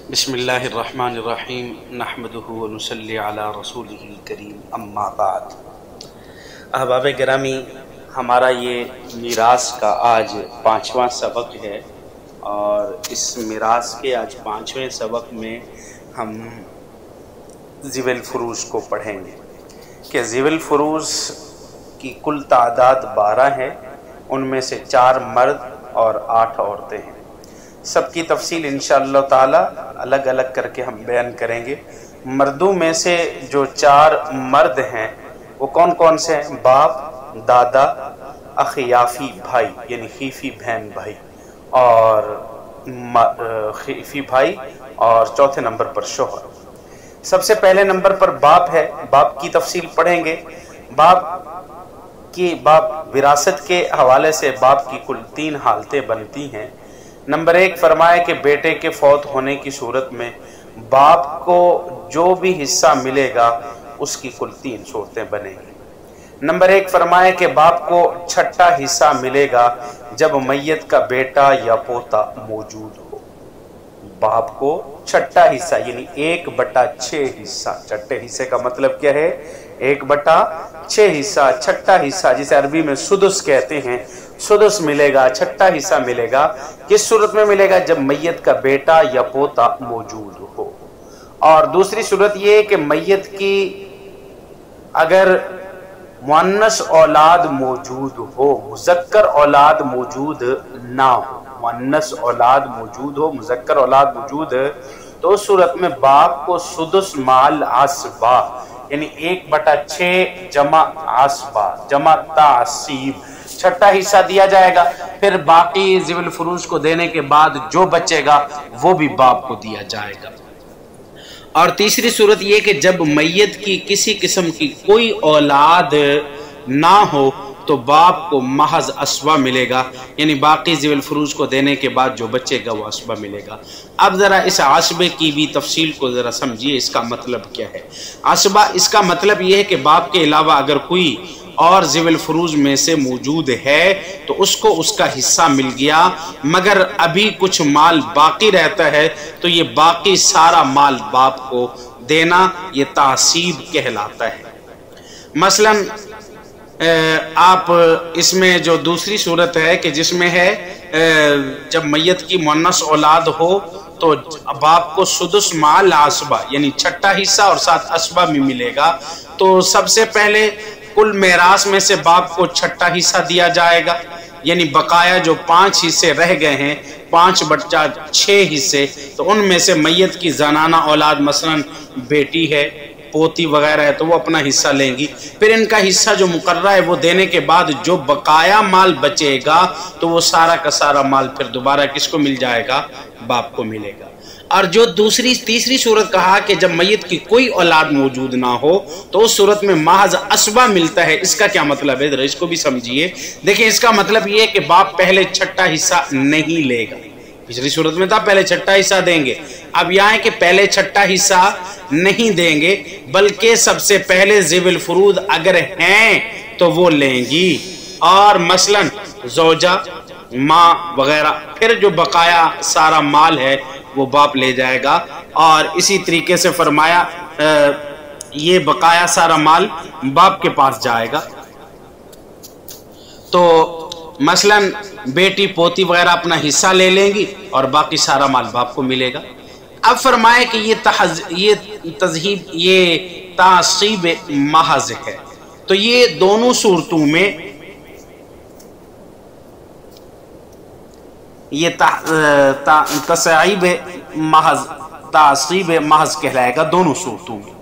بسم اللہ الرحمن الرحیم نحمدہ ونصلی علی رسولہ الکریم اما بعد۔ احباب گرامی، ہمارا یہ میراث کا آج 5واں سبق ہے، اور اس میراث کے آج 5ویں سبق میں ہم ذوی الفروض کو پڑھیں گے کہ ذوی الفروض کی کل تعداد 12 ہے، ان میں سے 4 مرد اور 8 عورتیں ہیں۔ سب کی تفصیل انشاءاللہ تعالی الگ الگ کر کے ہم بیان کریں گے۔ مردوں میں سے جو 4 مرد ہیں وہ کون کون سے ہیں؟ باپ، دادا، اخیافی بھائی یعنی خیفی بہن بھائی، اور خیفی بھائی، اور چوتھے نمبر پر شوہر۔ سب سے پہلے نمبر پر باپ ہے۔ باپ کی تفصیل پڑھیں گے۔ باپ وراثت کے حوالے سے باپ کی کل 3 حالتیں بنتی ہیں۔ نمبر 1 فرمایا کہ بیٹے کے فوت ہونے کی صورت میں باپ کو جو بھی حصہ ملے گا اس کی کل 3 صورتیں بنیں گی۔ نمبر 1 فرمایا کہ باپ کو چھٹا حصہ ملے گا جب میت کا بیٹا یا پوتا موجود ہو۔ باپ کو چھٹا حصہ یعنی 1/6 حصہ، چھٹے حصے کا مطلب کیا ہے؟ 1/6 حصہ، چھٹا حصہ جسے عربی میں سدس کہتے ہیں، سدس ملے گا، چھٹا حصہ ملے گا۔ کس صورت میں ملے گا؟ جب میت کا بیٹا یا پوتا موجود ہو۔ اور دوسری صورت یہ ہے کہ میت کی اگر مؤنث اولاد موجود ہو، مذکر اولاد موجود نہ ہو، مؤنث اولاد موجود ہو، مذکر اولاد موجود ہے، تو اس صورت میں باپ کو سدس مال عصبہ یعنی 1/6 جمع عصبہ جمع تعصیب چھٹا حصہ دیا جائے گا۔ پھر باقی ذوی الفروض کو دینے کے بعد جو بچے گا وہ بھی باپ کو دیا جائے گا۔ اور تیسری صورت یہ کہ جب میت کی کسی قسم کی کوئی اولاد نہ ہو تو باپ کو محض عصبہ ملے گا، یعنی باقی ذوی الفروض کو دینے کے بعد جو بچے گا وہ عصبہ ملے گا۔ اب ذرا اس عصبے کی بھی تفصیل کو ذرا سمجھیے، اس کا مطلب کیا ہے؟ عصبہ، اس کا مطلب یہ ہے کہ باپ کے علاوہ اگر کوئی اور ذوی الفروض میں سے موجود ہے تو اس کو اس کا حصہ مل گیا، مگر ابھی کچھ مال باقی رہتا ہے تو یہ باقی سارا مال باپ کو دینا یہ تعصیب کہلاتا ہے۔ مثلا آپ اس میں جو دوسری صورت ہے کہ جس میں ہے جب میت کی مؤنث اولاد ہو تو باپ کو سدس مال عصبہ یعنی چھٹا حصہ اور ساتھ عصبہ بھی ملے گا۔ تو سب سے پہلے کل میراث میں سے باپ کو چھٹا حصہ دیا جائے گا، یعنی بقایا جو 5 حصے رہ گئے ہیں، 5/6 حصے، تو ان میں سے میت کی زنانہ اولاد مثلا بیٹی ہے، پوتی وغیرہ ہے تو وہ اپنا حصہ لیں گی۔ پھر ان کا حصہ جو مقررہ ہے وہ دینے کے بعد جو بقایا مال بچے گا تو وہ سارا کا سارا مال پھر دوبارہ کس کو مل جائے گا؟ باپ کو ملے گا۔ اور جو تیسری صورت کہا کہ جب میت کی کوئی اولاد موجود نہ ہو تو اس صورت میں محض عصبہ ملتا ہے، اس کا کیا مطلب ہے؟ ذرا اس کو بھی سمجھیے۔ دیکھیں اس کا مطلب یہ ہے کہ باپ پہلے چھٹا حصہ نہیں لے گا، پچھلی صورت میں تھا پہلے چھٹا حصہ دیں گے، اب یہاں ہے کہ پہلے چھٹا حصہ نہیں دیں گے، بلکہ سب سے پہلے ذوی الفروض اگر ہیں تو وہ لیں گی، اور مثلا زوجہ، ماں وغیرہ، پھر جو بقایا سارا مال ہے وہ باپ لے جائے گا۔ اور اسی طریقے سے فرمایا یہ بقایا سارا مال باپ کے پاس جائے گا۔ تو مثلا بیٹی پوتی وغیرہ اپنا حصہ لے لیں گی اور باقی سارا مال باپ کو ملے گا۔ اب فرمایا کہ یہ تعصیب محض ہے، تو یہ دونوں صورتوں میں یہ تعصیب محض کہلائے گا دونوں صورتوں میں۔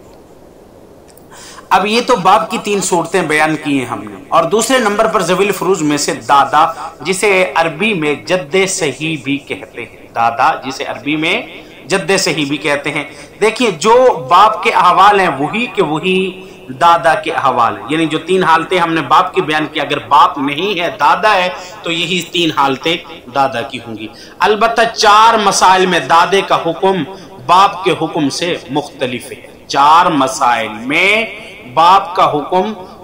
اب یہ تو باپ کی 3 صورتیں بیان کی ہیں ہم نے، اور دوسرے نمبر پر ذوی الفروض میں سے دادا، جسے عربی میں جد صحیح بھی کہتے ہیں، دادا جسے عربی میں جد صحیح بھی کہتے ہیں۔ دیکھیے جو باپ کے احوال ہیں وہی کہ وہی دادا کے احوال ہیں، یعنی جو 3 حالتیں ہم نے باپ کی بیان کی، اگر باپ نہیں ہے دادا ہے تو یہی 3 حالتیں دادا کی ہوں گی۔ البتہ 4 مسائل میں دادے کا حکم باپ کے حکم سے مختلف ہے، 4 مسائل میں باپ کا حکم